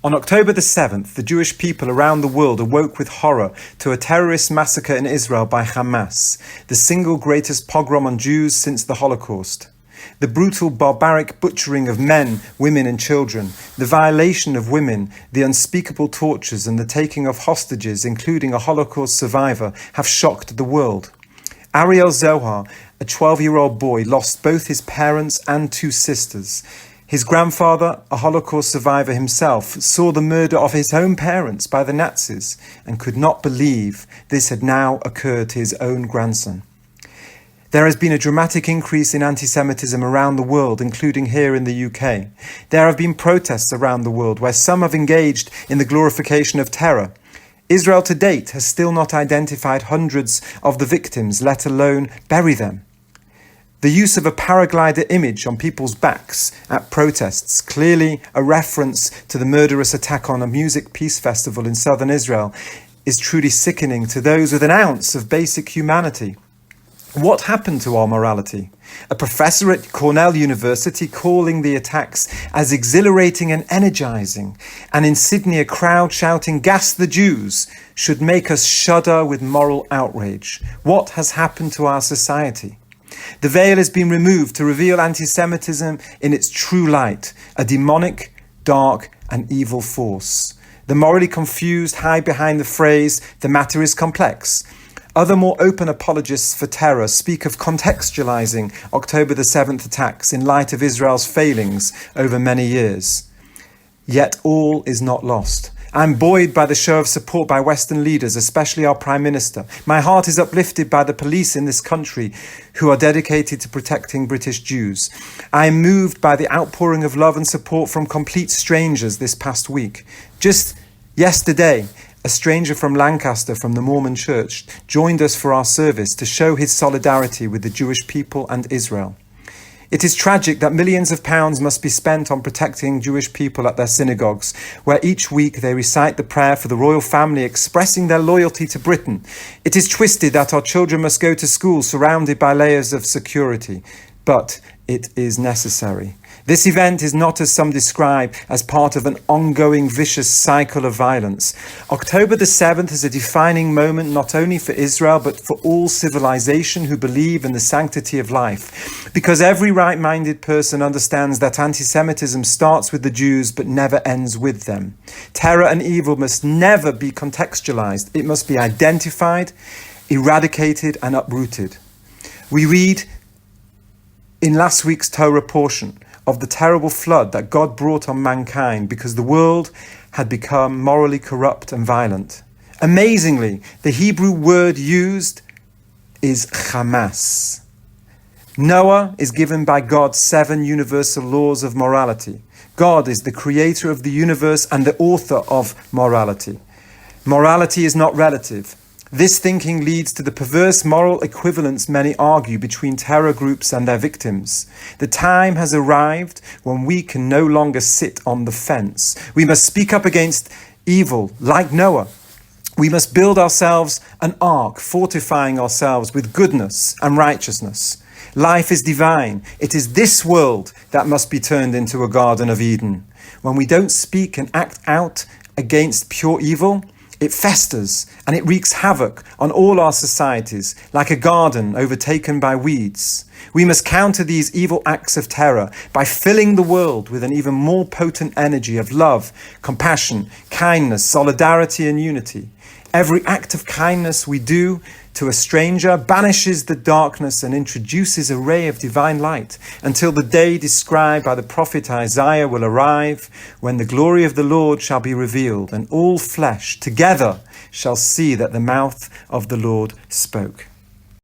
On October the 7th, the Jewish people around the world awoke with horror to a terrorist massacre in Israel by Hamas, the single greatest pogrom on Jews since the Holocaust. The brutal, barbaric butchering of men, women and children, the violation of women, the unspeakable tortures and the taking of hostages, including a Holocaust survivor, have shocked the world. Ariel Zohar, a 12-year-old boy, lost both his parents and two sisters. His grandfather, a Holocaust survivor himself, saw the murder of his own parents by the Nazis and could not believe this had now occurred to his own grandson. There has been a dramatic increase in anti-Semitism around the world, including here in the UK. There have been protests around the world where some have engaged in the glorification of terror. Israel to date has still not identified hundreds of the victims, let alone bury them. The use of a paraglider image on people's backs at protests, clearly a reference to the murderous attack on a music peace festival in southern Israel, is truly sickening to those with an ounce of basic humanity. What happened to our morality? A professor at Cornell University calling the attacks as exhilarating and energizing, and in Sydney a crowd shouting "Gas the Jews" should make us shudder with moral outrage. What has happened to our society? The veil has been removed to reveal anti-Semitism in its true light, a demonic, dark and evil force. The morally confused hide behind the phrase, "the matter is complex." Other more open apologists for terror speak of contextualizing October the 7th attacks in light of Israel's failings over many years. Yet all is not lost. I'm buoyed by the show of support by Western leaders, especially our Prime Minister. My heart is uplifted by the police in this country who are dedicated to protecting British Jews. I am moved by the outpouring of love and support from complete strangers this past week. Just yesterday, a stranger from Lancaster from the Mormon Church joined us for our service to show his solidarity with the Jewish people and Israel. It is tragic that millions of pounds must be spent on protecting Jewish people at their synagogues, where each week they recite the prayer for the royal family, expressing their loyalty to Britain. It is twisted that our children must go to school surrounded by layers of security, but it is necessary. This event is not, as some describe, as part of an ongoing vicious cycle of violence. October the 7th is a defining moment not only for Israel, but for all civilization who believe in the sanctity of life. Because every right-minded person understands that anti-Semitism starts with the Jews, but never ends with them. Terror and evil must never be contextualized. It must be identified, eradicated, and uprooted. We read in last week's Torah portion of the terrible flood that God brought on mankind because the world had become morally corrupt and violent. Amazingly, the Hebrew word used is Hamas. Noah is given by God 7 universal laws of morality. God is the creator of the universe and the author of morality. Morality is not relative. This thinking leads to the perverse moral equivalence many argue between terror groups and their victims. The time has arrived when we can no longer sit on the fence. We must speak up against evil, like Noah. We must build ourselves an ark, fortifying ourselves with goodness and righteousness. Life is divine. It is this world that must be turned into a Garden of Eden. When we don't speak and act out against pure evil, it festers and it wreaks havoc on all our societies, like a garden overtaken by weeds. We must counter these evil acts of terror by filling the world with an even more potent energy of love, compassion, kindness, solidarity, and unity. Every act of kindness we do to a stranger banishes the darkness and introduces a ray of divine light until the day described by the prophet Isaiah will arrive, when the glory of the Lord shall be revealed and all flesh together shall see that the mouth of the Lord spoke.